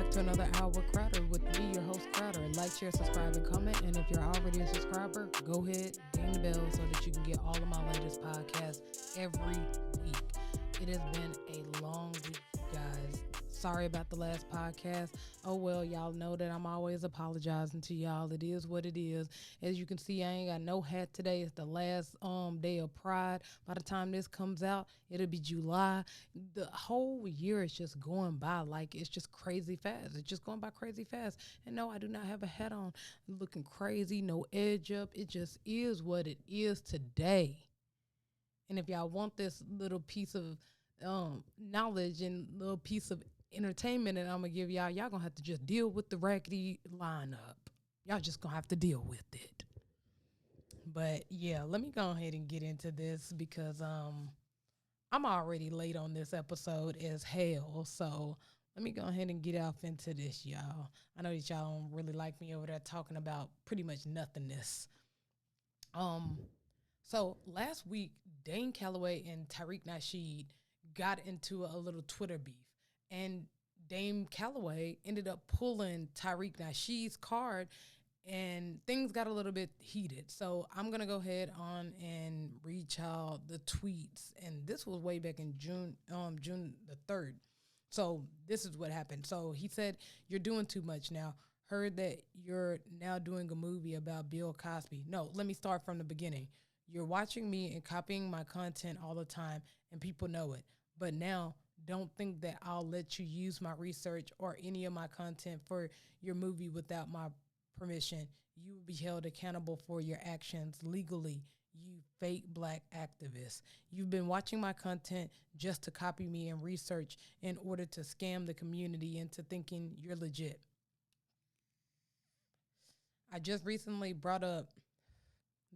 back to another Hour with Crowder with me, your host Crowder. Like, share, subscribe, and comment. And if you're already a subscriber, go ahead, ding the bell so that you can get all of my latest podcasts every week. It has been a long week, guys. Sorry about the last podcast. Oh, well, y'all know that I'm always apologizing to y'all. It is what it is. As you can see, I ain't got no hat today. It's the last day of Pride. By the time this comes out, it'll be July. The whole year is just going by like it's just crazy fast. It's just going by crazy fast. And no, I do not have a hat on looking crazy, no edge up. It just is what it is today. And if y'all want this little piece of knowledge and little piece of entertainment that I'm gonna give y'all gonna have to just deal with the raggedy lineup. Y'all just gonna have to deal with it. But yeah, let me go ahead and get into this because I'm already late on this episode as hell. So let me go ahead and get off into this, y'all. I know that y'all don't really like me over there talking about pretty much nothingness. So last week, Dane Calloway and Tariq Rasheed got into a little Twitter beef. And Dame Calloway ended up pulling Tariq Rasheed's card, and things got a little bit heated. So I'm going to go ahead on and read y'all the tweets. And this was way back in June the 3rd. So this is what happened. So he said, "You're doing too much now. Heard that you're now doing a movie about Bill Cosby." No, let me start from the beginning. "You're watching me and copying my content all the time, and people know it. But now, don't think that I'll let you use my research or any of my content for your movie without my permission. You will be held accountable for your actions legally, you fake black activist. You've been watching my content just to copy me and research in order to scam the community into thinking you're legit. I just recently brought up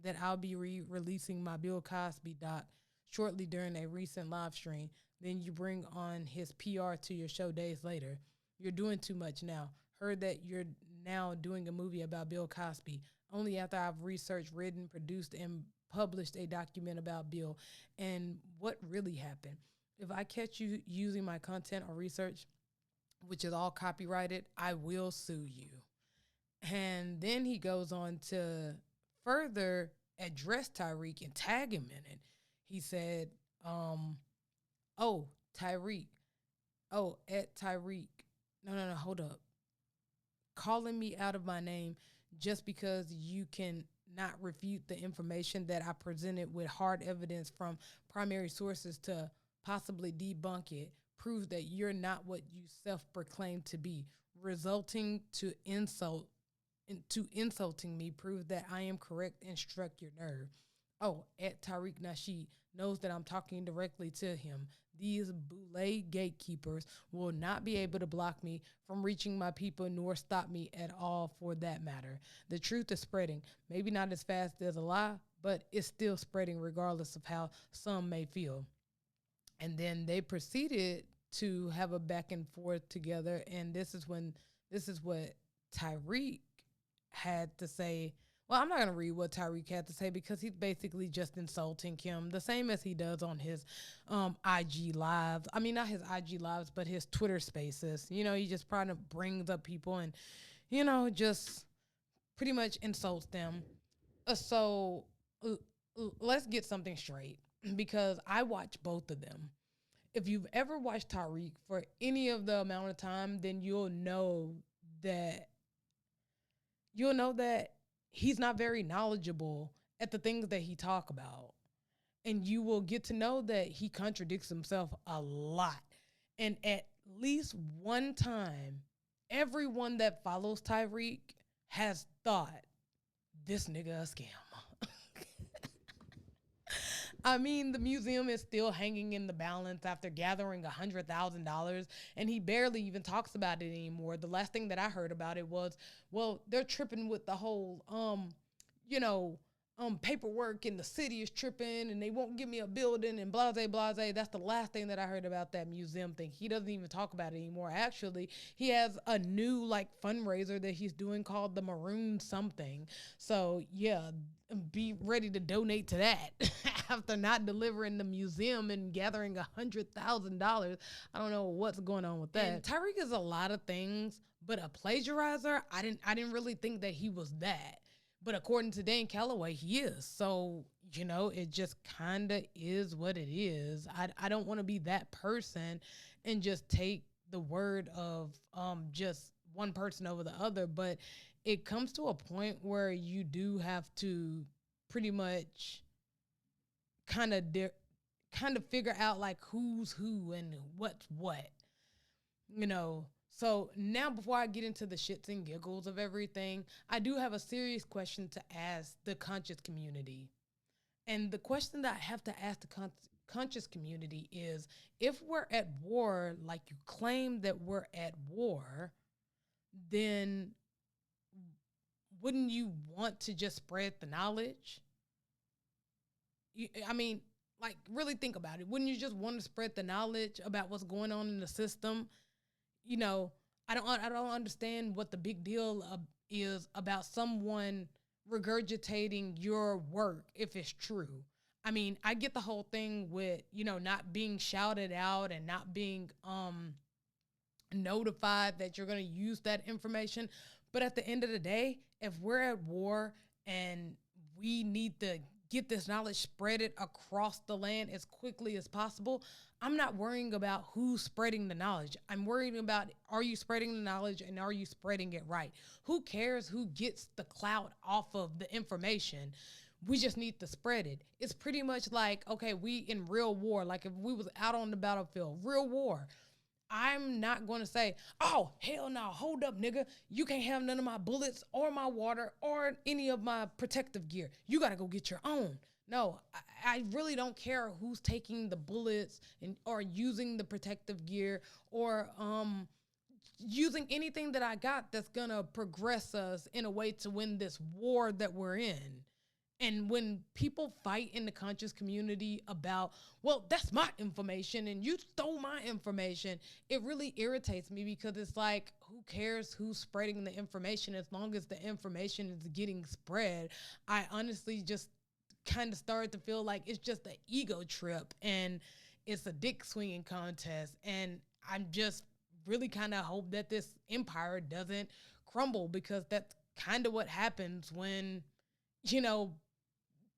that I'll be releasing my Bill Cosby doc shortly during a recent live stream. Then you bring on his PR to your show days later. You're doing too much now. Heard that you're now doing a movie about Bill Cosby. Only after I've researched, written, produced, and published a document about Bill and what really happened. If I catch you using my content or research, which is all copyrighted, I will sue you." And then he goes on to further address Tariq and tag him in it. He said, "Oh, Tariq. Oh, at Tariq. No, hold up. Calling me out of my name just because you can not refute the information that I presented with hard evidence from primary sources to possibly debunk it proves that you're not what you self-proclaim to be. Resulting to insulting me proves that I am correct and struck your nerve. Oh, at Tariq Rasheed knows that I'm talking directly to him. These boule gatekeepers will not be able to block me from reaching my people nor stop me at all for that matter. The truth is spreading, maybe not as fast as a lie, but it's still spreading regardless of how some may feel." And then they proceeded to have a back and forth together. And this is what Tariq had to say. Well, I'm not going to read what Tariq had to say because he's basically just insulting Kim, the same as he does on his IG lives. I mean, not his IG lives, but his Twitter spaces. You know, he just probably brings up people and, you know, just pretty much insults them. So let's get something straight because I watch both of them. If you've ever watched Tariq for any of the amount of time, then you'll know that he's not very knowledgeable at the things that he talk about. And you will get to know that he contradicts himself a lot. And at least one time, everyone that follows Tariq has thought, this nigga a scam. I mean, the museum is still hanging in the balance after gathering $100,000, and he barely even talks about it anymore. The last thing that I heard about it was, well, they're tripping with the whole, paperwork and the city is tripping and they won't give me a building and blase blase. That's the last thing that I heard about that museum thing. He doesn't even talk about it anymore. Actually, he has a new like fundraiser that he's doing called the Maroon something. So yeah, be ready to donate to that. After not delivering the museum and gathering $100,000. I don't know what's going on with that. And Tariq is a lot of things, but a plagiarizer, I didn't really think that he was that. But according to Dan Calloway, he is. So, it just kind of is what it is. I don't want to be that person and just take the word of just one person over the other. But it comes to a point where you do have to pretty much kind of figure out like who's who and what's what, So now before I get into the shits and giggles of everything, I do have a serious question to ask the conscious community. And the question that I have to ask the conscious community is, if we're at war, like you claim that we're at war, then wouldn't you want to just spread the knowledge? I mean, like, really think about it. Wouldn't you just want to spread the knowledge about what's going on in the system? I don't understand what the big deal is about someone regurgitating your work if it's true. I mean, I get the whole thing with, not being shouted out and not being notified that you're going to use that information. But at the end of the day, if we're at war and we need to get this knowledge spread it across the land as quickly as possible, I'm not worrying about who's spreading the knowledge. I'm worrying about, are you spreading the knowledge and are you spreading it right? Who cares who gets the clout off of the information? We just need to spread it. It's pretty much like, okay, we in real war, like if we was out on the battlefield, real war, I'm not going to say, oh, hell no, hold up, nigga. You can't have none of my bullets or my water or any of my protective gear. You got to go get your own. No, I really don't care who's taking the bullets or using the protective gear or using anything that I got that's going to progress us in a way to win this war that we're in. And when people fight in the conscious community about, well, that's my information and you stole my information, it really irritates me because it's like, who cares who's spreading the information as long as the information is getting spread? I honestly just kind of started to feel like it's just an ego trip and it's a dick swinging contest. And I'm just really kind of hope that this empire doesn't crumble, because that's kind of what happens when,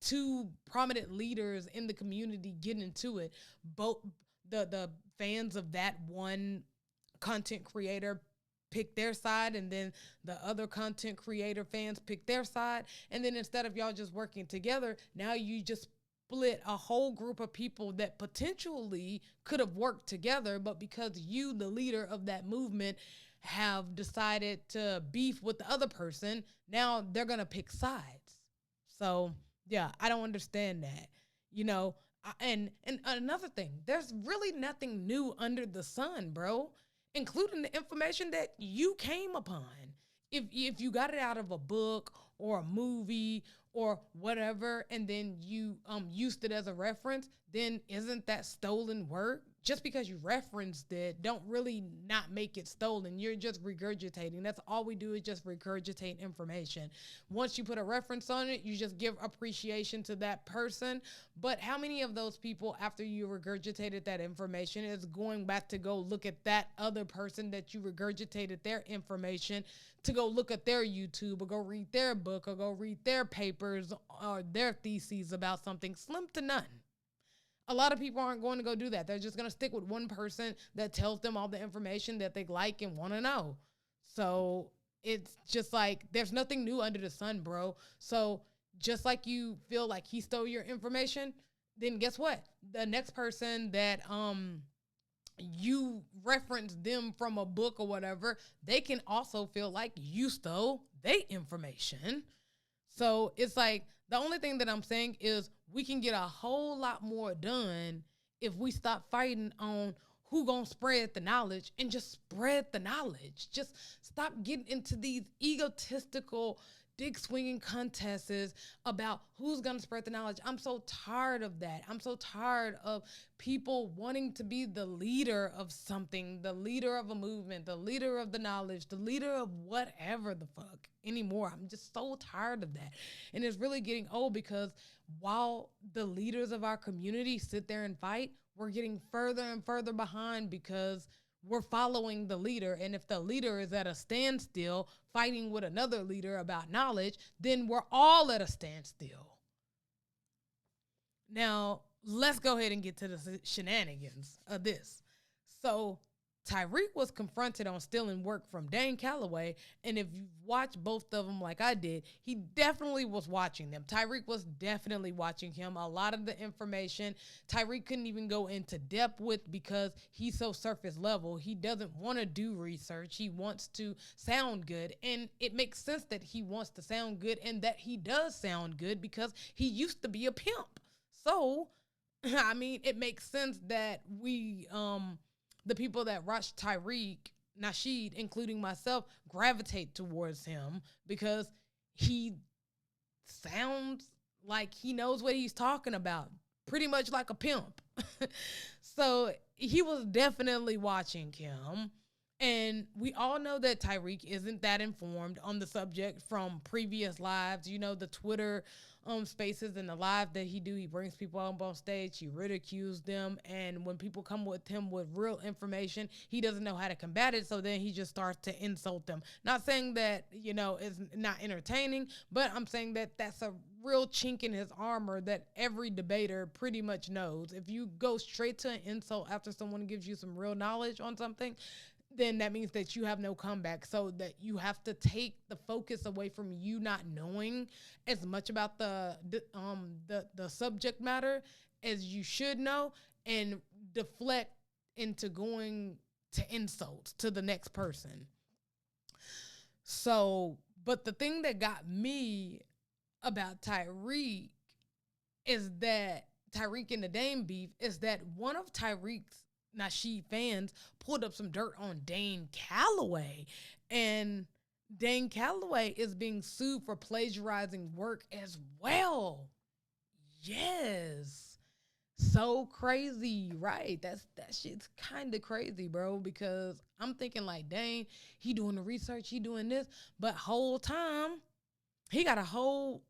two prominent leaders in the community get into it. Both the fans of that one content creator pick their side, and then the other content creator fans pick their side. And then instead of y'all just working together, now you just split a whole group of people that potentially could have worked together, but because you, the leader of that movement, have decided to beef with the other person, now they're going to pick sides. So yeah, I don't understand that, and another thing, there's really nothing new under the sun, bro, including the information that you came upon. If you got it out of a book or a movie or whatever, and then you used it as a reference, then isn't that stolen work? Just because you referenced it, don't really not make it stolen. You're just regurgitating. That's all we do, is just regurgitate information. Once you put a reference on it, you just give appreciation to that person. But how many of those people, after you regurgitated that information, is going back to go look at that other person that you regurgitated their information, to go look at their YouTube or go read their book or go read their papers or their theses about something? Slim to none. A lot of people aren't going to go do that. They're just going to stick with one person that tells them all the information that they like and want to know. So it's just like, there's nothing new under the sun, bro. So just like you feel like he stole your information, then guess what? The next person that you reference them from a book or whatever, they can also feel like you stole their information. So it's like, the only thing that I'm saying is we can get a whole lot more done if we stop fighting on who gonna spread the knowledge and just spread the knowledge. Just stop getting into these egotistical dick swinging contests about who's going to spread the knowledge. I'm so tired of that. I'm so tired of people wanting to be the leader of something, the leader of a movement, the leader of the knowledge, the leader of whatever the fuck anymore. I'm just so tired of that. And it's really getting old because while the leaders of our community sit there and fight, we're getting further and further behind because we're following the leader. And if the leader is at a standstill fighting with another leader about knowledge, then we're all at a standstill. Now, let's go ahead and get to the shenanigans of this. So Tariq was confronted on stealing work from Dane Calloway, and if you watch both of them like I did, he definitely was watching them. Tariq was definitely watching him. A lot of the information Tariq couldn't even go into depth with because he's so surface level. He doesn't want to do research. He wants to sound good, and it makes sense that he wants to sound good and that he does sound good because he used to be a pimp. So, I mean, it makes sense that the people that rush Tariq Rasheed, including myself, gravitate towards him because he sounds like he knows what he's talking about, pretty much like a pimp. So he was definitely watching him. And we all know that Tariq isn't that informed on the subject from previous lives. You know, the Twitter spaces and the live that he do, he brings people up on stage, he ridicules them, and when people come with him with real information, he doesn't know how to combat it, so then he just starts to insult them. Not saying that, you know, it's not entertaining, but I'm saying that that's a real chink in his armor that every debater pretty much knows. If you go straight to an insult after someone gives you some real knowledge on something, then that means that you have no comeback. So that you have to take the focus away from you not knowing as much about the subject matter as you should know, and deflect into going to insults to the next person. So, but the thing that got me about Tariq is that Tariq and the Dame beef is that one of Tariq's Rasheed fans pulled up some dirt on Dane Calloway, and Dane Calloway is being sued for plagiarizing work as well. Yes. So crazy, right? That shit's kind of crazy, bro, because I'm thinking like, dang, he doing the research, he doing this, but whole time he got a whole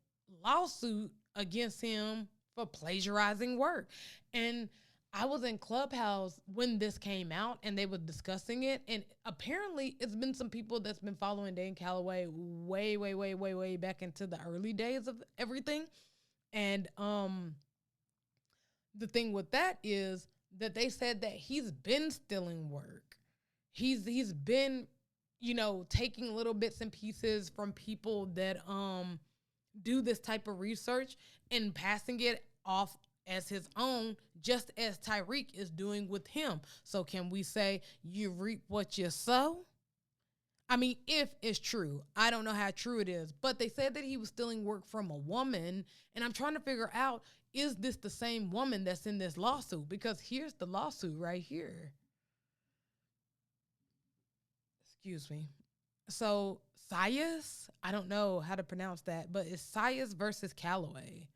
lawsuit against him for plagiarizing work. And I was in Clubhouse when this came out and they were discussing it. And apparently it's been some people that's been following Dane Calloway way back into the early days of everything. And the thing with that is that they said that he's been stealing work. He's been, you know, taking little bits and pieces from people that do this type of research and passing it off as his own, just as Tariq is doing with him. So can we say you reap what you sow? I mean, if it's true. I don't know how true it is, but they said that he was stealing work from a woman, and I'm trying to figure out, is this the same woman that's in this lawsuit? Because here's the lawsuit right here. Excuse me. So Sias, I don't know how to pronounce that, but it's Sias versus Calloway.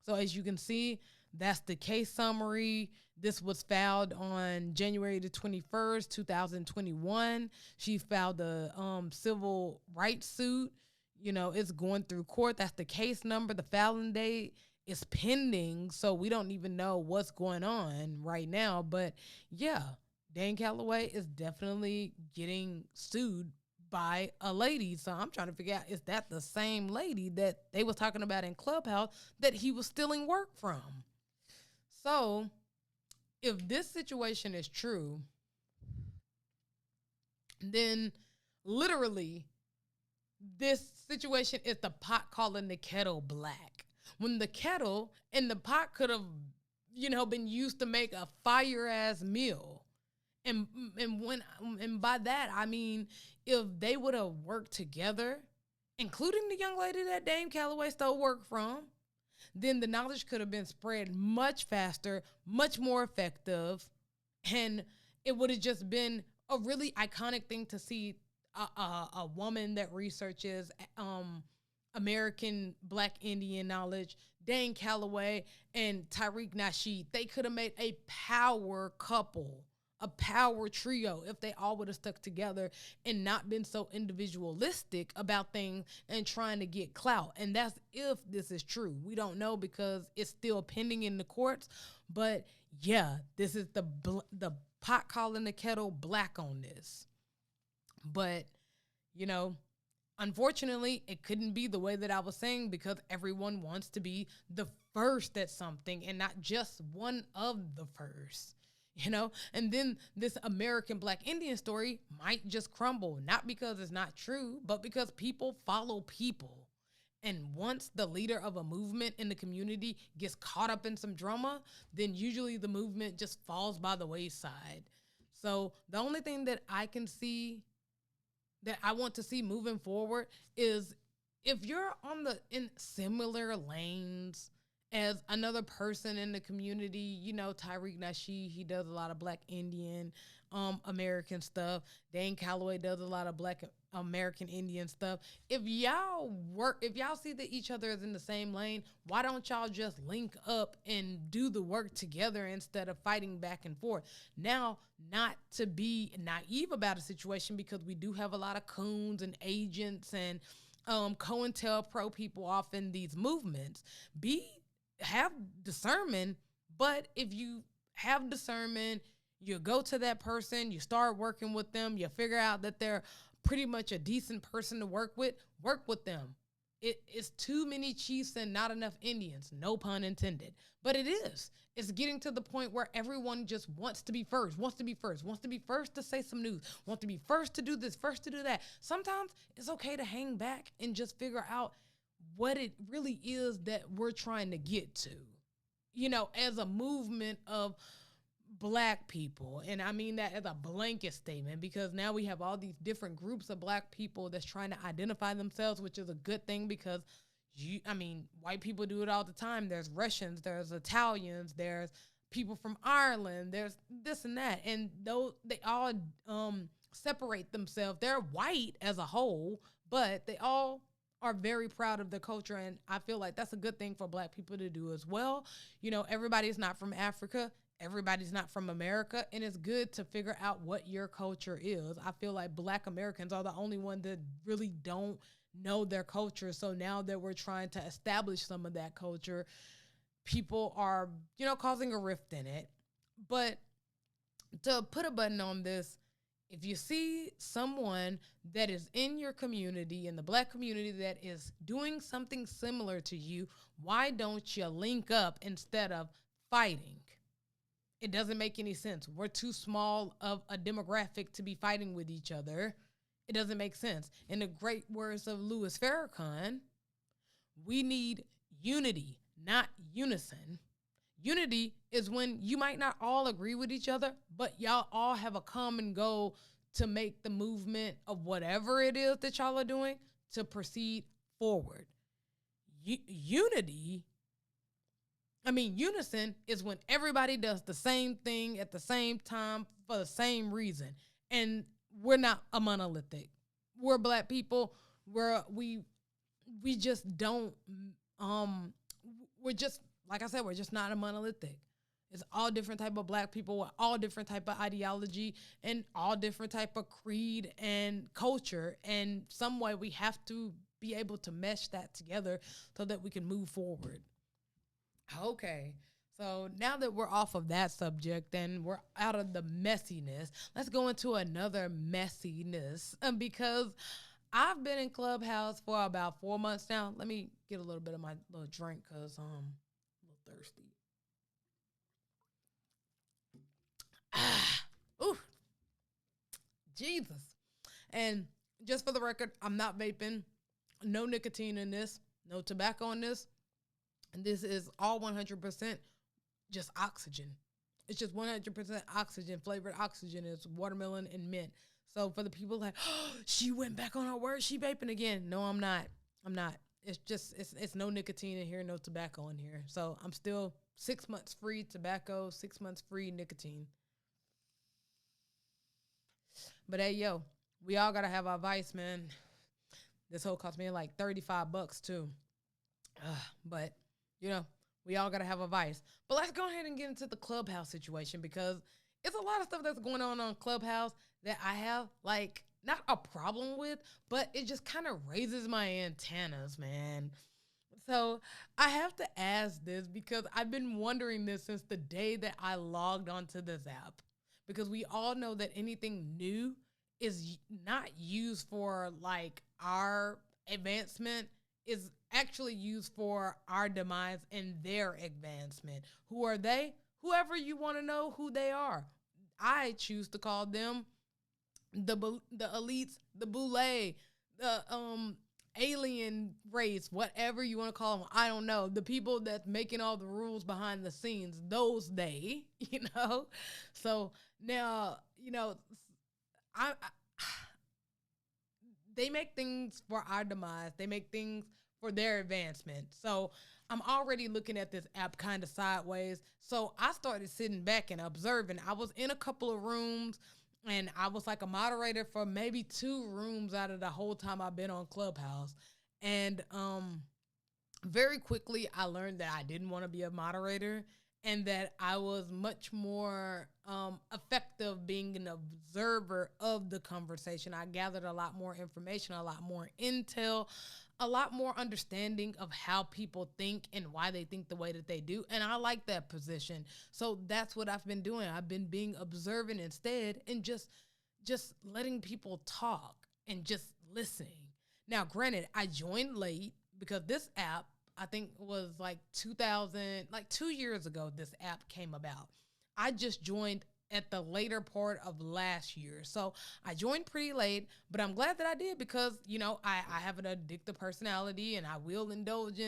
So as you can see, that's the case summary. This was filed on January the 21st, 2021. She filed a civil rights suit. You know, it's going through court. That's the case number. The filing date is pending, so we don't even know what's going on right now. But yeah, Dane Calloway is definitely getting sued by a lady. So I'm trying to figure out, is that the same lady that they was talking about in Clubhouse that he was stealing work from? So if this situation is true, then literally this situation is the pot calling the kettle black. When the kettle and the pot could have, you know, been used to make a fire ass meal. And by that I mean, if they would have worked together, including the young lady that Dame Calloway stole work from, then the knowledge could have been spread much faster, much more effective, and it would have just been a really iconic thing to see a woman that researches American Black Indian knowledge, Dane Calloway and Tariq Rasheed, they could have made a power couple, a power trio if they all would have stuck together and not been so individualistic about things and trying to get clout. And that's if this is true. We don't know because it's still pending in the courts. But yeah, this is the pot calling the kettle black on this. But, you know, unfortunately, it couldn't be the way that I was saying because everyone wants to be the first at something and not just one of the first, you know? And then this American Black Indian story might just crumble, not because it's not true, but because people follow people. And once the leader of a movement in the community gets caught up in some drama, then usually the movement just falls by the wayside. So the only thing that I can see that I want to see moving forward is if you're in similar lanes as another person in the community, you know, Tariq Nasheed, he does a lot of Black Indian American stuff. Dane Calloway does a lot of Black American Indian stuff. If y'all see that each other is in the same lane, why don't y'all just link up and do the work together instead of fighting back and forth? Now, not to be naive about a situation, because we do have a lot of coons and agents and COINTELPRO people off in these movements. Have discernment, but if you have discernment, you go to that person, you start working with them, you figure out that they're pretty much a decent person to work with them. It's too many chiefs and not enough Indians, no pun intended. But it is. It's getting to the point where everyone just wants to be first to say some news, wants to be first to do this, first to do that. Sometimes it's okay to hang back and just figure out what it really is that we're trying to get to, you know, as a movement of Black people. And I mean that as a blanket statement, because now we have all these different groups of Black people that's trying to identify themselves, which is a good thing because white people do it all the time. There's Russians, there's Italians, there's people from Ireland, there's this and that. And those, they all separate themselves. They're white as a whole, but they all are very proud of their culture, and I feel like that's a good thing for Black people to do as well. You know, everybody's not from Africa, everybody's not from America, and it's good to figure out what your culture is. I feel like Black Americans are the only ones that really don't know their culture, so now that we're trying to establish some of that culture, people are, you know, causing a rift in it. But to put a button on this, if you see someone that is in your community, in the Black community, that is doing something similar to you, why don't you link up instead of fighting? It doesn't make any sense. We're too small of a demographic to be fighting with each other. It doesn't make sense. In the great words of Louis Farrakhan, we need unity, not unison. Unity is when you might not all agree with each other, but y'all all have a common goal to make the movement of whatever it is that y'all are doing to proceed forward. Unison is when everybody does the same thing at the same time for the same reason. And we're not a monolithic. We're Black people. We just don't, we're just, like I said, we're just not a monolithic. It's all different type of Black people with all different type of ideology and all different type of creed and culture. And some way we have to be able to mesh that together so that we can move forward. Okay. So now that we're off of that subject and we're out of the messiness, let's go into another messiness, because I've been in Clubhouse for about 4 months now. Let me get a little bit of my little drink because I'm a little thirsty. Ooh, Jesus. And just for the record, I'm not vaping. No nicotine in this. No tobacco in this. And this is all 100% just oxygen. It's just 100% oxygen. Flavored oxygen is watermelon and mint. So for the people like, oh, she went back on her word, she vaping again. No, I'm not. It's just, it's no nicotine in here, no tobacco in here. So I'm still 6 months free tobacco, 6 months free nicotine. But hey, yo, we all got to have our vice, man. This whole cost me like $35 too. But, you know, we all got to have a vice. But let's go ahead and get into the Clubhouse situation, because it's a lot of stuff that's going on Clubhouse that I have, like, not a problem with, but it just kind of raises my antennas, man. So I have to ask this because I've been wondering this since the day that I logged onto this app. Because we all know that anything new is not used for like our advancement, is actually used for our demise and their advancement. Who are they? Whoever you want to know who they are. I choose to call them the elites, the boule, the alien race, whatever you want to call them. I don't know. The people that's making all the rules behind the scenes, those they, you know. So now, you know, I they make things for our demise. They make things for their advancement. So I'm already looking at this app kind of sideways. So I started sitting back and observing. I was in a couple of rooms, and I was like a moderator for maybe 2 rooms out of the whole time I've been on Clubhouse. And very quickly I learned that I didn't want to be a moderator, and that I was much more effective being an observer of the conversation. I gathered a lot more information, a lot more intel, a lot more understanding of how people think and why they think the way that they do. And I like that position. So that's what I've been doing. I've been being observant instead, and just letting people talk and just listening. Now, granted, I joined late because this app, I think was like 2000, like 2 years ago, this app came about. I just joined at the later part of last year. So I joined pretty late, but I'm glad that I did, because, you know, I have an addictive personality, and I will indulge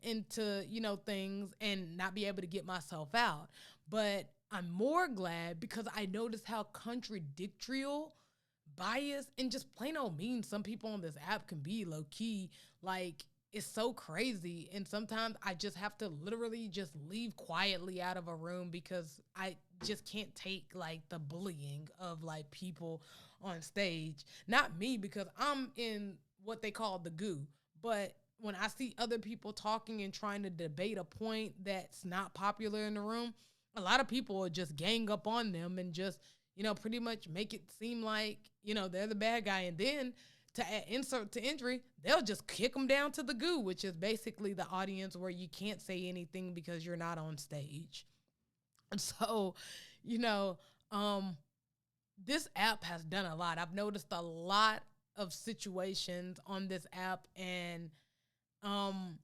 into, you know, things and not be able to get myself out. But I'm more glad because I noticed how contradictorial, biased, and just plain old mean some people on this app can be, low key. Like, it's so crazy. And sometimes I just have to literally just leave quietly out of a room, because I just can't take like the bullying of like people on stage. Not me, because I'm in what they call the goo. But when I see other people talking and trying to debate a point that's not popular in the room, a lot of people will just gang up on them and just, you know, pretty much make it seem like, you know, they're the bad guy. And then to add insult to injury, they'll just kick them down to the goo, which is basically the audience where you can't say anything because you're not on stage. And so, you know, this app has done a lot. I've noticed a lot of situations on this app, and on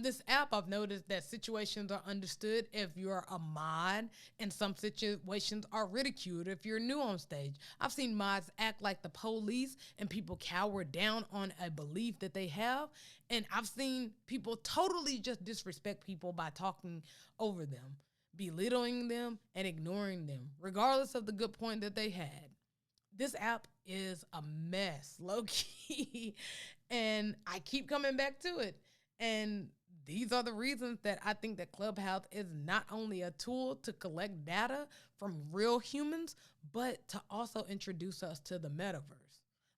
this app, I've noticed that situations are understood if you're a mod, and some situations are ridiculed if you're new on stage. I've seen mods act like the police, and people cower down on a belief that they have. And I've seen people totally just disrespect people by talking over them, belittling them, and ignoring them, regardless of the good point that they had. This app is a mess, low key, and I keep coming back to it. And these are the reasons that I think that Clubhouse is not only a tool to collect data from real humans, but to also introduce us to the metaverse.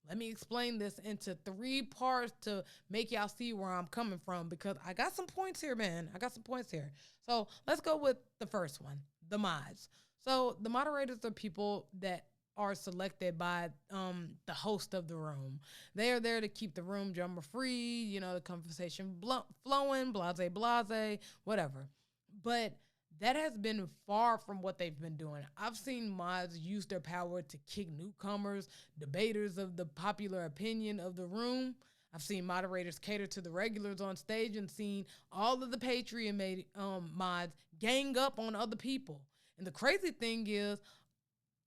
Let me explain this into 3 parts to make y'all see where I'm coming from, because I got some points here, man. I got some points here. So let's go with the first one, the mods. So the moderators are people that are selected by the host of the room. They are there to keep the room drama free, you know, the conversation flowing, blase, whatever. But that has been far from what they've been doing. I've seen mods use their power to kick newcomers, debaters of the popular opinion of the room. I've seen moderators cater to the regulars on stage, and seen all of the Patreon mods gang up on other people. And the crazy thing is,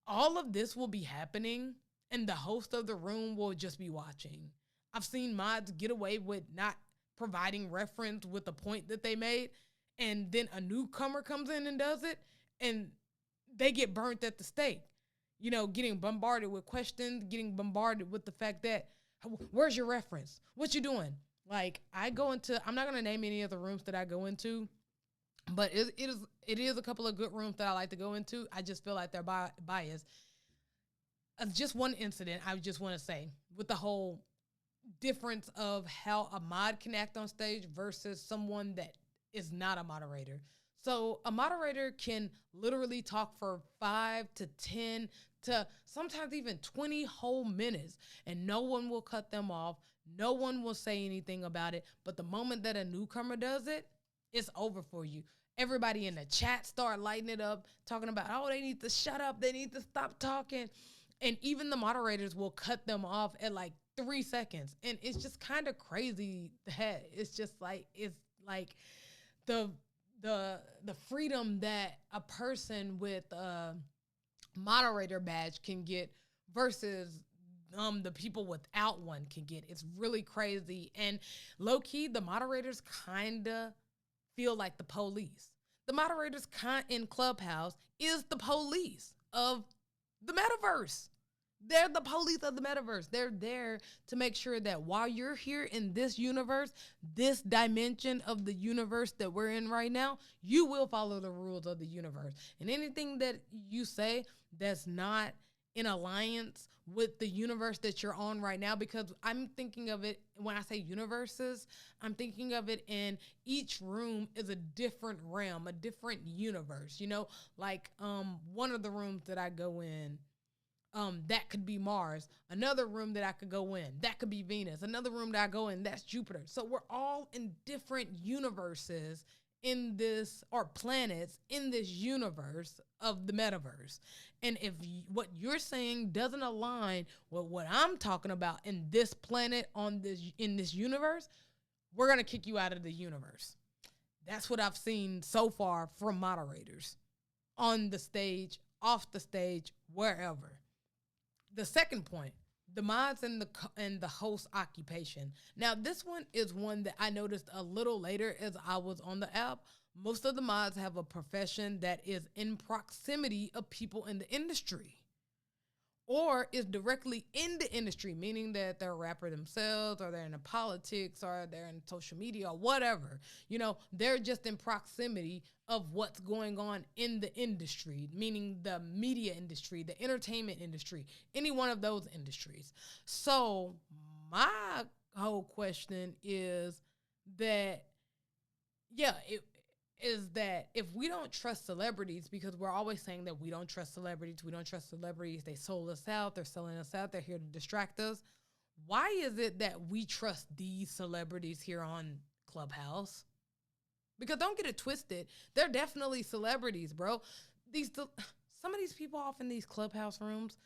all of this will be happening, and the host of the room will just be watching. I've seen mods get away with not providing reference with the point that they made, and then a newcomer comes in and does it, and they get burnt at the stake. You know, getting bombarded with questions, getting bombarded with the fact that, where's your reference? What you doing? Like, I'm not going to name any of the rooms that I go into, but it is a couple of good rooms that I like to go into. I just feel like they're biased. Just one incident I just want to say with the whole difference of how a mod can act on stage versus someone that is not a moderator. So a moderator can literally talk for 5 to 10 to sometimes even 20 whole minutes, and no one will cut them off. No one will say anything about it. But the moment that a newcomer does it, it's over for you. Everybody in the chat start lighting it up, talking about, oh, they need to shut up. They need to stop talking. And even the moderators will cut them off at like 3 seconds. And it's just kind of crazy that it's like the freedom that a person with a moderator badge can get versus the people without one can get. It's really crazy. And low key, the moderators kind of feel like the police. The moderators in Clubhouse is the police of the metaverse. They're the police of the metaverse. They're there to make sure that while you're here in this universe, this dimension of the universe that we're in right now, you will follow the rules of the universe. And anything that you say that's not in alliance with the universe that you're on right now, because I'm thinking of it, when I say universes, I'm thinking of it in each room is a different realm, a different universe, you know, like one of the rooms that I go in, that could be Mars. Another room that I could go in, that could be Venus. Another room that I go in, that's Jupiter. So we're all in different universes in this, or planets in this universe of the metaverse. And if what you're saying doesn't align with what I'm talking about in this planet, in this universe, we're going to kick you out of the universe. That's what I've seen so far from moderators on the stage, off the stage, wherever. The second point, the mods and the host occupation. Now, this one is one that I noticed a little later as I was on the app. Most of the mods have a profession that is in proximity of people in the industry, or is directly in the industry, meaning that they're a rapper themselves, or they're in politics, or they're in social media, or whatever. You know, they're just in proximity of what's going on in the industry, meaning the media industry, the entertainment industry, any one of those industries. So my whole question is that, is that if we don't trust celebrities, because we're always saying that we don't trust celebrities, they sold us out, they're selling us out, they're here to distract us. Why is it that we trust these celebrities here on Clubhouse? Because don't get it twisted, they're definitely celebrities, bro. Some of these people off in these Clubhouse rooms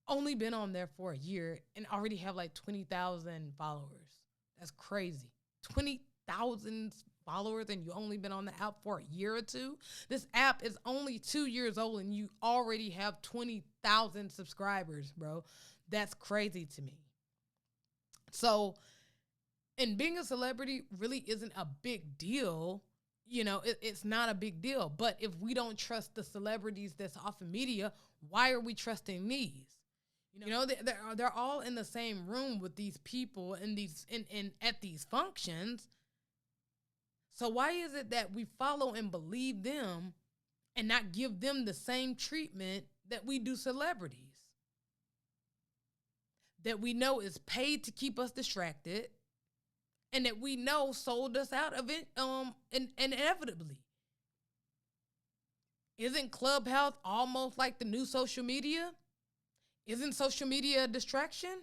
only been on there for a year and already have like 20,000 followers. That's crazy. 20,000 followers and you only been on the app for a year or two. This app is only 2 years old and you already have 20,000 subscribers, bro. That's crazy to me. So, and being a celebrity really isn't a big deal. You know, it's not a big deal. But if we don't trust the celebrities that's off of media, why are we trusting these? You know, they're all in the same room with these people and at these functions. So why is it that we follow and believe them and not give them the same treatment that we do celebrities? That we know is paid to keep us distracted, and that we know sold us out of it inevitably. Isn't Clubhouse almost like the new social media? Isn't social media a distraction?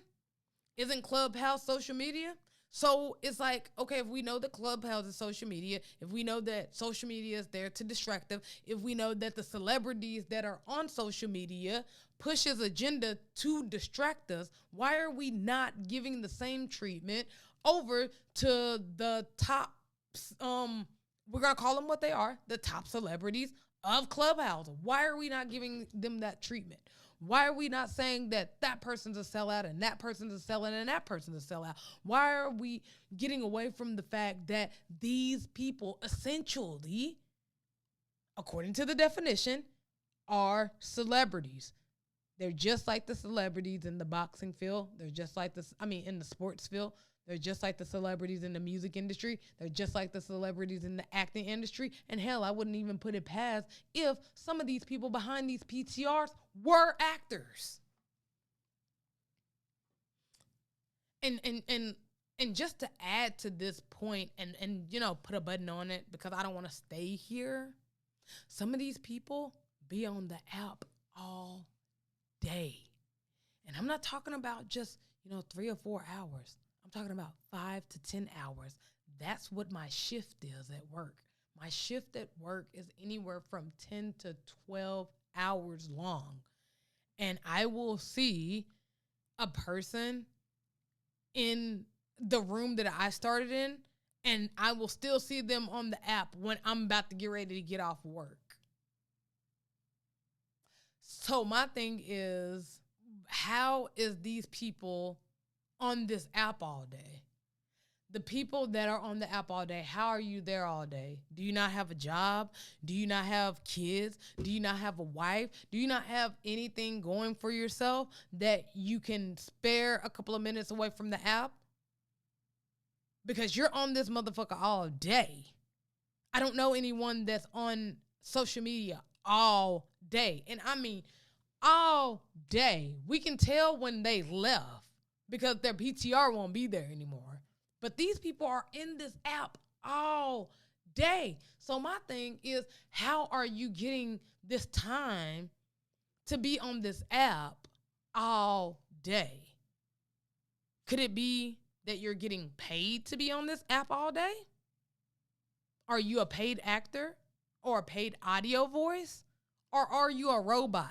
Isn't Clubhouse social media? So it's like, okay, if we know that Clubhouse is social media, if we know that social media is there to distract us, if we know that the celebrities that are on social media pushes agenda to distract us, why are we not giving the same treatment over to the top, we're going to call them what they are, the top celebrities of Clubhouse? Why are we not giving them that treatment? Why are we not saying that that person's a sellout and that person's a sellout and that person's a sellout? Why are we getting away from the fact that these people essentially, according to the definition, are celebrities? They're just like the celebrities in the boxing field. They're just like in the sports field. They're just like the celebrities in the music industry. They're just like the celebrities in the acting industry. And hell, I wouldn't even put it past if some of these people behind these PTRs were actors. And just to add to this point and put a button on it because I don't want to stay here. Some of these people be on the app all day. And I'm not talking about just, 3 or 4 hours. I'm talking about 5 to 10 hours. That's what my shift is at work. My shift at work is anywhere from 10 to 12 hours long. And I will see a person in the room that I started in, and I will still see them on the app when I'm about to get ready to get off work. So my thing is, how is these people on this app all day? The people that are on the app all day, how are you there all day? Do you not have a job? Do you not have kids? Do you not have a wife? Do you not have anything going for yourself that you can spare a couple of minutes away from the app? Because you're on this motherfucker all day. I don't know anyone that's on social media all day. And I mean all day. We can tell when they left because their PTR won't be there anymore. But these people are in this app all day. So my thing is, how are you getting this time to be on this app all day? Could it be that you're getting paid to be on this app all day? Are you a paid actor or a paid audio voice? Or are you a robot?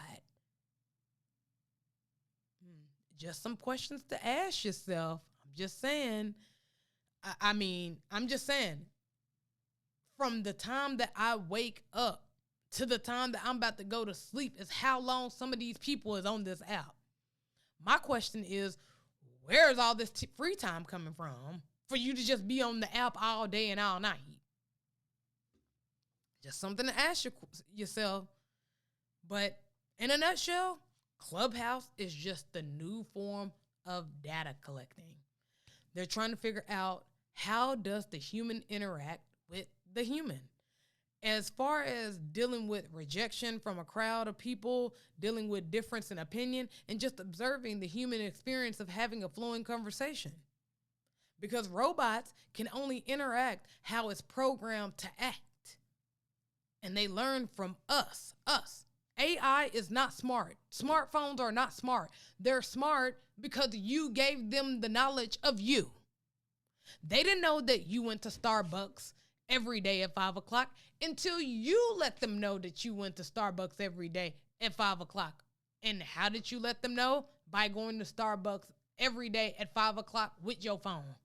Just some questions to ask yourself. I'm just saying. I'm just saying. From the time that I wake up to the time that I'm about to go to sleep is how long some of these people is on this app. My question is, where is all this free time coming from for you to just be on the app all day and all night? Just something to ask yourself. But in a nutshell, Clubhouse is just the new form of data collecting. They're trying to figure out, how does the human interact with the human? As far as dealing with rejection from a crowd of people, dealing with difference in opinion, and just observing the human experience of having a flowing conversation. Because robots can only interact how it's programmed to act. And they learn from us. AI is not smart. Smartphones are not smart. They're smart because you gave them the knowledge of you. They didn't know that you went to Starbucks every day at 5 o'clock until you let them know that you went to Starbucks every day at 5 o'clock. And how did you let them know? By going to Starbucks every day at 5 o'clock with your phone.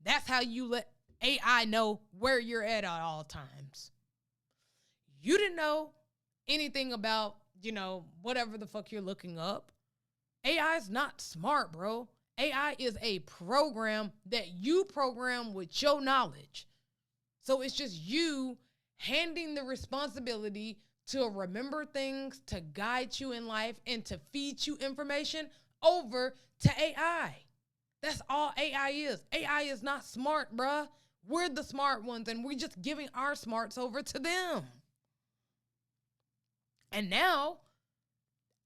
That's how you let AI know where you're at all times. You didn't know anything about, whatever the fuck you're looking up. AI is not smart, bro. AI is a program that you program with your knowledge. So it's just you handing the responsibility to remember things, to guide you in life, and to feed you information over to AI. That's all AI is. AI is not smart, bruh. We're the smart ones, and we're just giving our smarts over to them. And now,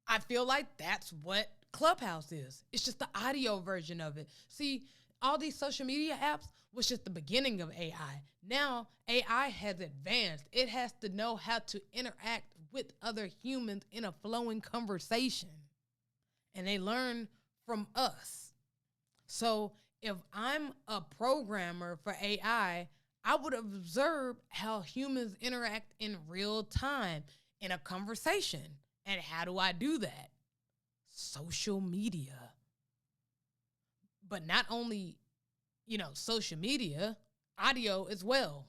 I feel like that's what Clubhouse is. It's just the audio version of it. See, all these social media apps was just the beginning of AI. Now, AI has advanced. It has to know how to interact with other humans in a flowing conversation. And they learn from us. So if I'm a programmer for AI, I would observe how humans interact in real time in a conversation. And how do I do that? Social media. But not only, social media, audio as well.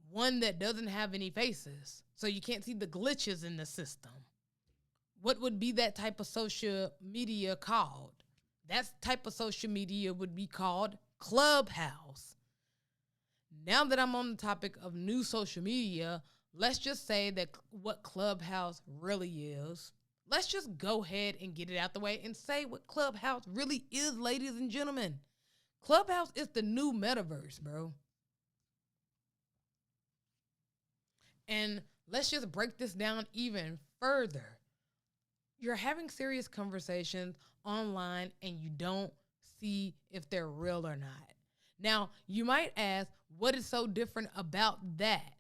One that doesn't have any faces. So you can't see the glitches in the system. What would be that type of social media called? That type of social media would be called Clubhouse. Now that I'm on the topic of new social media, let's just say that what Clubhouse really is. Let's just go ahead and get it out the way and say what Clubhouse really is, ladies and gentlemen. Clubhouse is the new Metaverse, bro. And let's just break this down even further. You're having serious conversations online and you don't see if they're real or not. Now, you might ask, what is so different about that?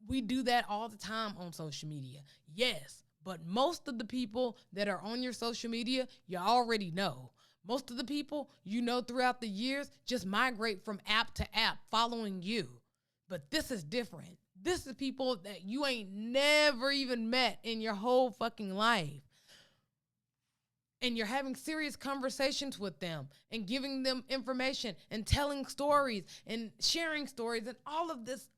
We do that all the time on social media. Yes, but most of the people that are on your social media, you already know. Most of the people you know throughout the years just migrate from app to app following you. But this is different. This is people that you ain't never even met in your whole fucking life. And you're having serious conversations with them and giving them information and telling stories and sharing stories and all of this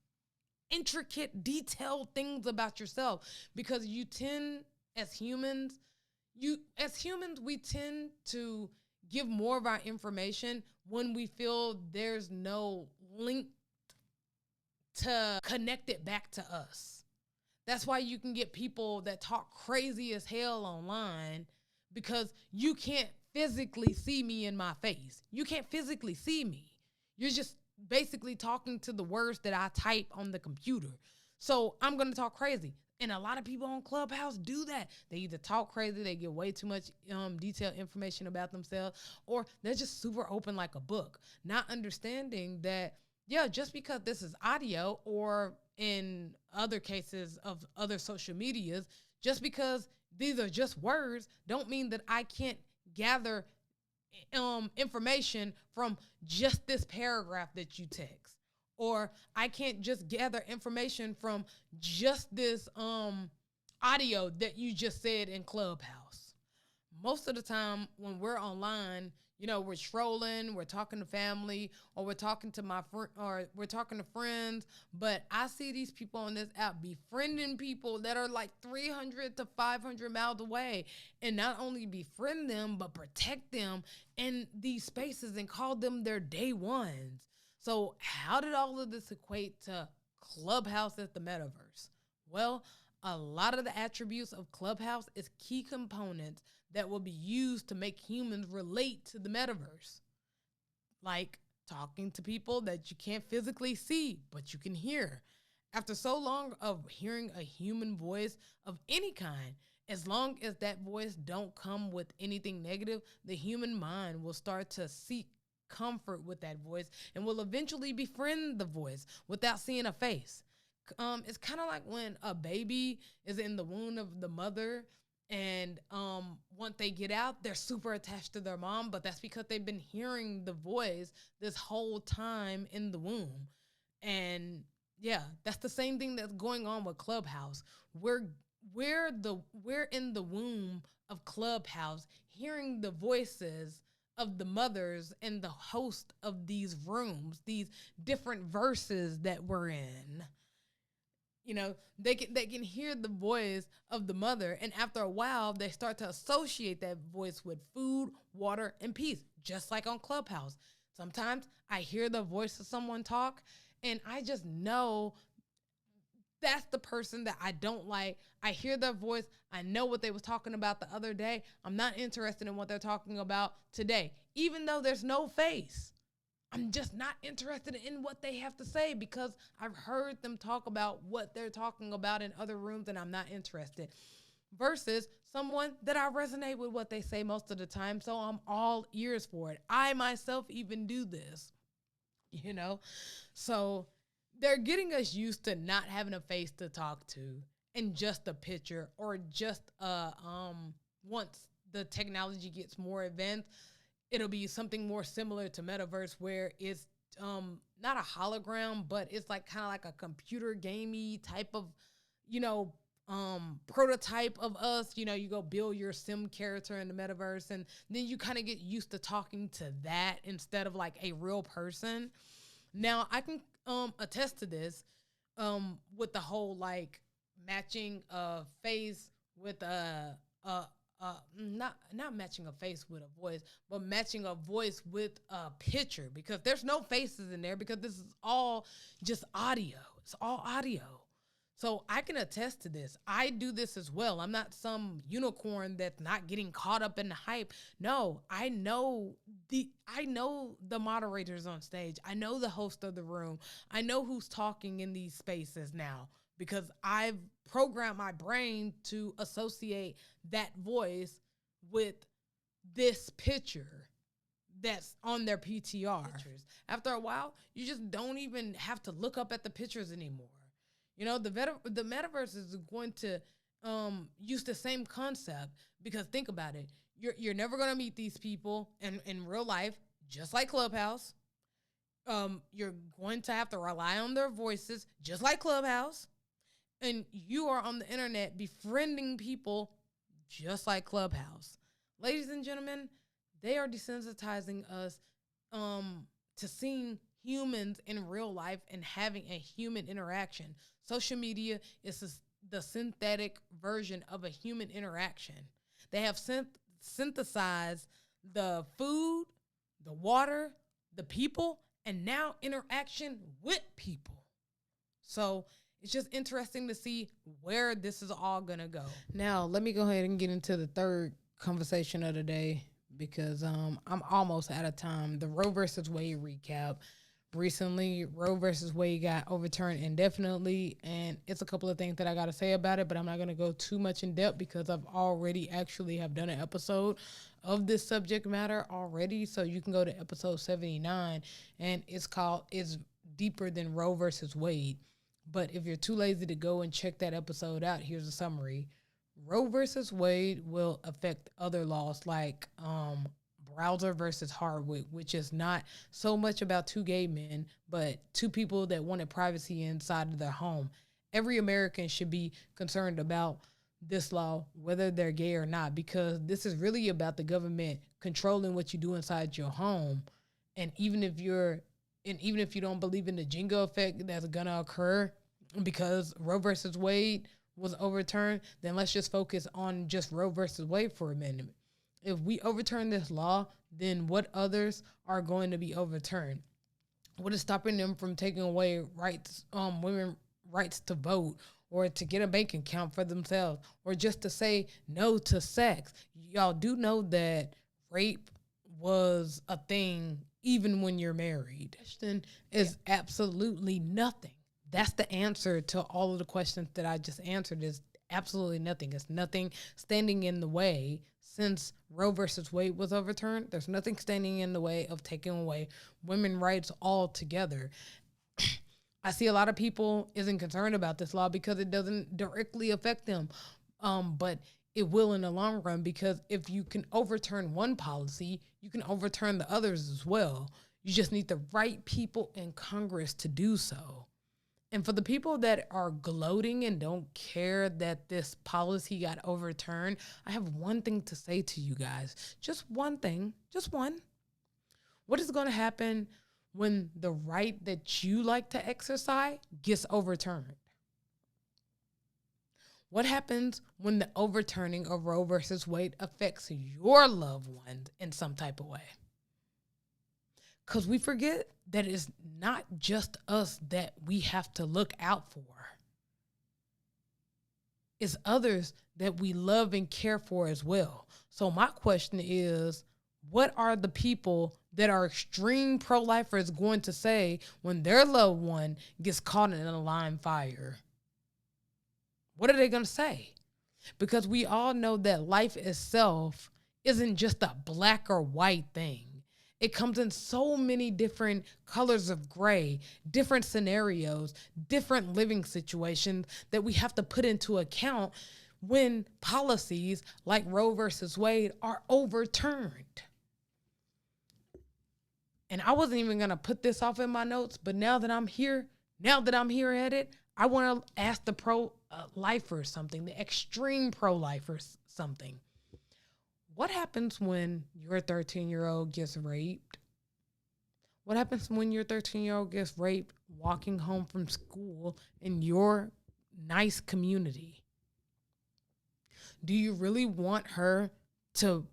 intricate, detailed things about yourself. Because you tend, as humans, we tend to give more of our information when we feel there's no link to connect it back to us. That's why you can get people that talk crazy as hell online, because you can't physically see me in my face. You can't physically see me. You're just basically talking to the words that I type on the computer. So I'm going to talk crazy. And a lot of people on Clubhouse do that. They either talk crazy, they get way too much detailed information about themselves, or they're just super open like a book, not understanding that, yeah, just because this is audio, or in other cases of other social medias, just because these are just words, don't mean that I can't gather information from just this paragraph that you text, or I can't just gather information from just this audio that you just said in Clubhouse. Most of the time when we're online, we're trolling, we're talking to family, or we're talking to we're talking to friends. But I see these people on this app befriending people that are like 300 to 500 miles away, and not only befriend them, but protect them in these spaces and call them their day ones. So how did all of this equate to Clubhouse as the metaverse? Well, a lot of the attributes of Clubhouse is key components that will be used to make humans relate to the metaverse. Like talking to people that you can't physically see, but you can hear. After so long of hearing a human voice of any kind, as long as that voice don't come with anything negative, the human mind will start to seek comfort with that voice and will eventually befriend the voice without seeing a face. It's kind of like when a baby is in the womb of the mother, and once they get out, they're super attached to their mom, but that's because they've been hearing the voice this whole time in the womb. And yeah, that's the same thing that's going on with Clubhouse. We're in the womb of Clubhouse, hearing the voices of the mothers and the host of these rooms, these different verses that we're in. They can hear the voice of the mother, and after a while, they start to associate that voice with food, water, and peace, just like on Clubhouse. Sometimes I hear the voice of someone talk, and I just know that's the person that I don't like. I hear their voice. I know what they was talking about the other day. I'm not interested in what they're talking about today, even though there's no face. I'm just not interested in what they have to say because I've heard them talk about what they're talking about in other rooms, and I'm not interested. Versus someone that I resonate with what they say most of the time, so I'm all ears for it. I myself even do this, So they're getting us used to not having a face to talk to and just a picture, or just once the technology gets more advanced, it'll be something more similar to Metaverse, where it's not a hologram, but it's like kind of like a computer gamey type of, prototype of us. You go build your sim character in the Metaverse, and then you kind of get used to talking to that instead of like a real person. Now, I can attest to this with the whole like matching a face with not matching a face with a voice, but matching a voice with a picture, because there's no faces in there, because this is all just audio. It's all audio. So I can attest to this. I do this as well. I'm not some unicorn that's not getting caught up in the hype. No, I know the moderators on stage. I know the host of the room. I know who's talking in these spaces now, because I've programmed my brain to associate that voice with this picture. that's on their PTR. After a while, you just don't even have to look up at the pictures anymore. You know, the metaverse is going to use the same concept, because think about it. You're never going to meet these people in real life, just like Clubhouse. You're going to have to rely on their voices, just like Clubhouse. And you are on the internet befriending people just like Clubhouse. Ladies and gentlemen, they are desensitizing us to seeing humans in real life and having a human interaction. Social media is the synthetic version of a human interaction. They have synthesized the food, the water, the people, and now interaction with people. So it's just interesting to see where this is all going to go. Now, let me go ahead and get into the third conversation of the day, because I'm almost out of time. The Roe versus Wade recap. Recently, Roe versus Wade got overturned indefinitely, and it's a couple of things that I got to say about it, but I'm not going to go too much in depth because I've already actually have done an episode of this subject matter already. So you can go to episode 79, and it's deeper than Roe versus Wade. But if you're too lazy to go and check that episode out, here's a summary. Roe versus Wade will affect other laws like Browser versus Hardwick, which is not so much about two gay men, but two people that wanted privacy inside of their home. Every American should be concerned about this law, whether they're gay or not, because this is really about the government controlling what you do inside your home. And even if you don't believe in the jingo effect that's gonna occur because Roe versus Wade was overturned, then let's just focus on just Roe versus Wade for a minute. If we overturn this law, then what others are going to be overturned? What is stopping them from taking away rights, women rights to vote, or to get a bank account for themselves, or just to say no to sex? Y'all do know that rape was a thing even when you're married. Question is absolutely nothing. That's the answer to all of the questions that I just answered, is absolutely nothing. It's nothing standing in the way. Since Roe versus Wade was overturned, there's nothing standing in the way of taking away women's rights altogether. I see a lot of people isn't concerned about this law because it doesn't directly affect them. But it will in the long run, because if you can overturn one policy, you can overturn the others as well. You just need the right people in Congress to do so. And for the people that are gloating and don't care that this policy got overturned, I have one thing to say to you guys. Just one thing. Just one. What is going to happen when the right that you like to exercise gets overturned? What happens when the overturning of Roe versus Wade affects your loved ones in some type of way? Because we forget that it's not just us that we have to look out for. It's others that we love and care for as well. So my question is, what are the people that are extreme pro-lifers going to say when their loved one gets caught in a line fire? What are they going to say? Because we all know that life itself isn't just a black or white thing. It comes in so many different colors of gray, different scenarios, different living situations that we have to put into account when policies like Roe versus Wade are overturned. And I wasn't even going to put this off in my notes, but now that I'm here at it, I want to ask the pro-lifers something, the extreme pro-lifers something. What happens when your 13-year-old gets raped? What happens when your 13-year-old gets raped walking home from school in your nice community? Do you really want her to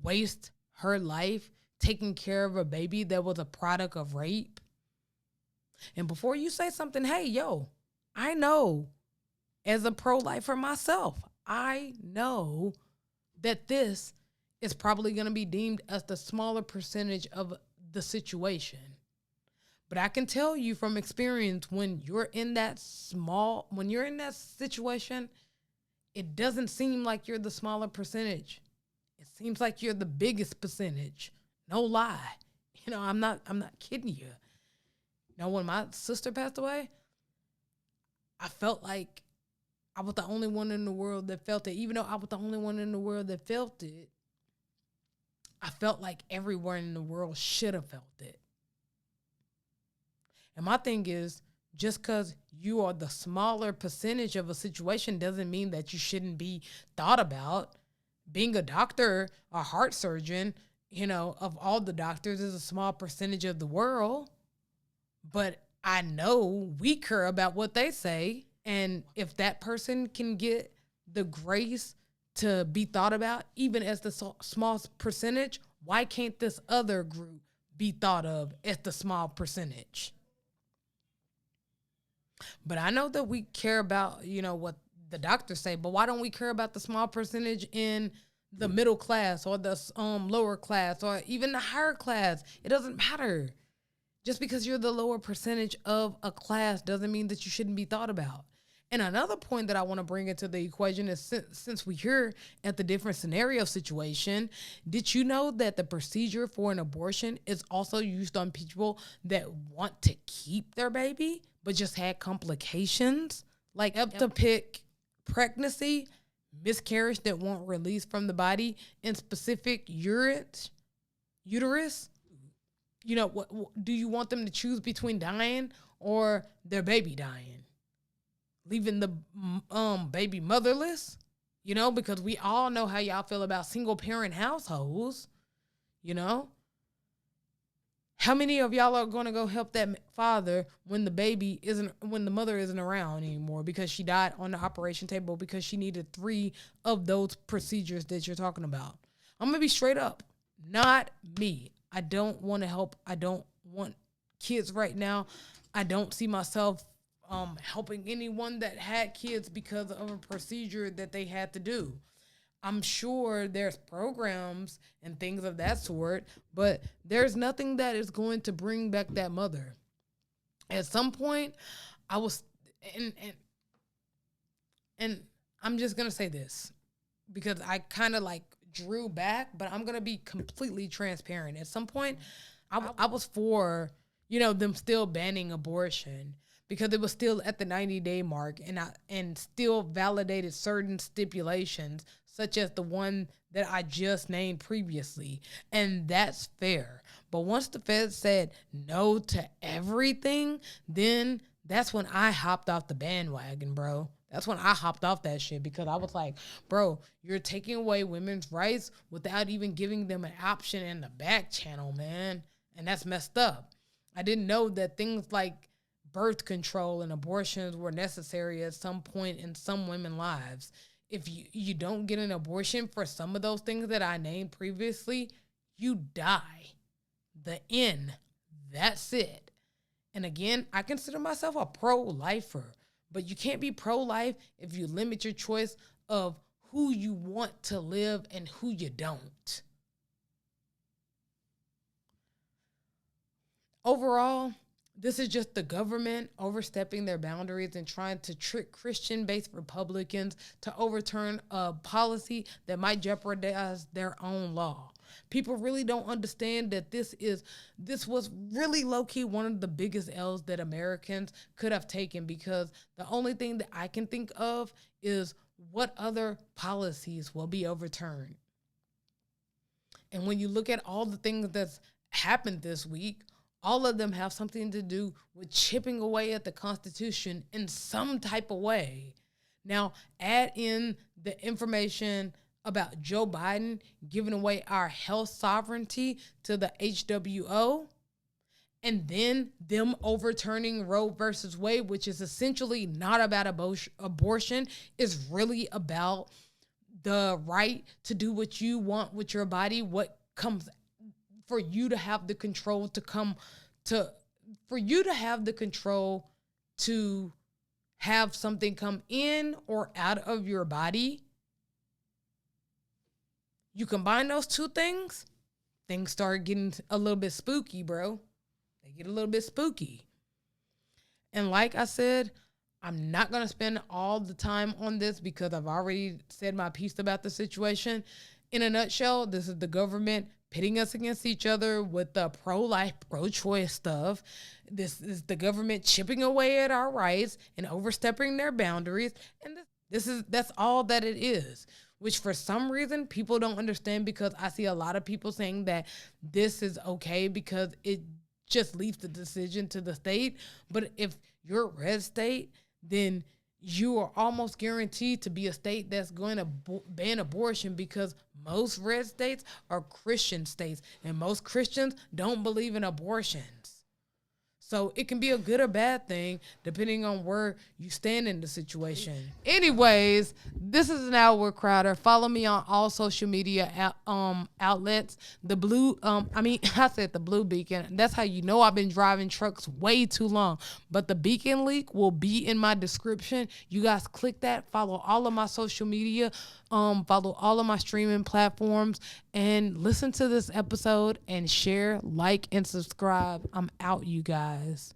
waste her life taking care of a baby that was a product of rape? And before you say something, hey, yo, I know as a pro-lifer myself, I know that this is probably going to be deemed as the smaller percentage of the situation. But I can tell you from experience, when you're in that situation, it doesn't seem like you're the smaller percentage. It seems like you're the biggest percentage. No lie. I'm not kidding you. When my sister passed away, I felt like I was the only one in the world that felt it. Even though I was the only one in the world that felt it, I felt like everyone in the world should have felt it. And my thing is, just because you are the smaller percentage of a situation doesn't mean that you shouldn't be thought about. Being a doctor, a heart surgeon, of all the doctors is a small percentage of the world. But I know we care about what they say. And if that person can get the grace to be thought about, even as the small percentage, why can't this other group be thought of as the small percentage? But I know that we care about, what the doctors say, but why don't we care about the small percentage in the middle class or the lower class or even the higher class? It doesn't matter. Just because you're the lower percentage of a class doesn't mean that you shouldn't be thought about. And another point that I want to bring into the equation is since we're here at the different scenario situation, did you know that the procedure for an abortion is also used on people that want to keep their baby but just had complications? Like ectopic pregnancy, miscarriage that won't release from the body, and specific uterus? What do you want them to choose between dying or their baby dying? Leaving the baby motherless? Because we all know how y'all feel about single parent households. How many of y'all are going to go help that father when the mother isn't around anymore because she died on the operation table because she needed 3 of those procedures that you're talking about? I'm going to be straight up. Not me. I don't want to help. I don't want kids right now. I don't see myself helping anyone that had kids because of a procedure that they had to do. I'm sure there's programs and things of that sort, but there's nothing that is going to bring back that mother. At some point, I was, and I'm just going to say this because I kind of drew back, but I'm going to be completely transparent. At some point, I was for, them still banning abortion because it was still at the 90-day mark and still validated certain stipulations such as the one that I just named previously. And that's fair. But once the Fed said no to everything, then that's when I hopped off the bandwagon, bro. That's when I hopped off that shit because I was like, bro, you're taking away women's rights without even giving them an option in the back channel, man. And that's messed up. I didn't know that things like birth control and abortions were necessary at some point in some women's lives. If you don't get an abortion for some of those things that I named previously, you die. The end. That's it. And again, I consider myself a pro-lifer, but you can't be pro-life if you limit your choice of who you want to live and who you don't. Overall, this is just the government overstepping their boundaries and trying to trick Christian-based Republicans to overturn a policy that might jeopardize their own law. People really don't understand that this was really low-key one of the biggest L's that Americans could have taken, because the only thing that I can think of is what other policies will be overturned. And when you look at all the things that's happened this week, all of them have something to do with chipping away at the Constitution in some type of way. Now, add in the information about Joe Biden giving away our health sovereignty to the HWO, and then them overturning Roe versus Wade, which is essentially not about abortion, is really about the right to do what you want with your body, what comes for you to have the control to have something come in or out of your body. You combine those two things start getting a little bit spooky, bro. They get a little bit spooky. And like I said, I'm not going to spend all the time on this because I've already said my piece about the situation. In a nutshell, this is the government pitting us against each other with the pro-life, pro-choice stuff. This is the government chipping away at our rights and overstepping their boundaries. And that's all that it is, which for some reason people don't understand, because I see a lot of people saying that this is okay because it just leaves the decision to the state. But if you're a red state, then you are almost guaranteed to be a state that's going to ban abortion, because most red states are Christian states, and most Christians don't believe in abortions. So it can be a good or bad thing depending on where you stand in the situation. Anyways, this is an Hour with Crowder. Follow me on all social media outlets. I said the blue beacon. That's how you know I've been driving trucks way too long. But the beacon link will be in my description. You guys click that. Follow all of my social media. Follow all of my streaming platforms, and listen to this episode and share, like, and subscribe. I'm out, you guys.